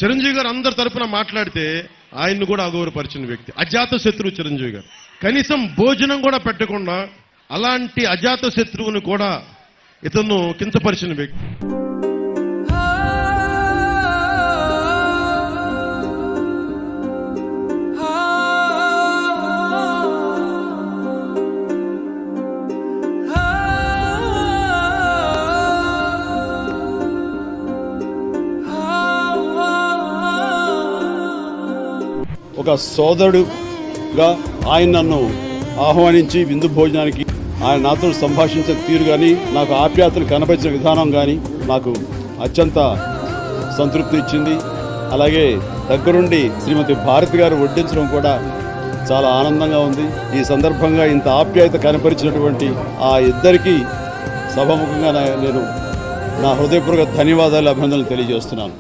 చిరంజీవి గారు అందరి తరపున మాట్లాడితే ఆయన్ని కూడా అగౌరవపరిచిన వ్యక్తి, అజాత శత్రువు చిరంజీవి గారు. కనీసం భోజనం కూడా పెట్టకుండా అలాంటి అజాత శత్రువుని కూడా ఇతను కించపరిచిన వ్యక్తి. ఒక సోదరుడుగా ఆయన నన్ను ఆహ్వానించి విందు భోజనానికి ఆయన నాతో సంభాషించిన తీరు కానీ, నాకు ఆప్యాయతలు కనపరిచిన విధానం కానీ నాకు అత్యంత సంతృప్తి ఇచ్చింది. అలాగే దగ్గరుండి శ్రీమతి భారతి గారు వడ్డించడం కూడా చాలా ఆనందంగా ఉంది. ఈ సందర్భంగా ఇంత ఆప్యాయత కనపరిచినటువంటి ఆ ఇద్దరికీ సభాముఖంగా నేను నా హృదయపూర్వక ధన్యవాదాలు, అభినందనలు తెలియజేస్తున్నాను.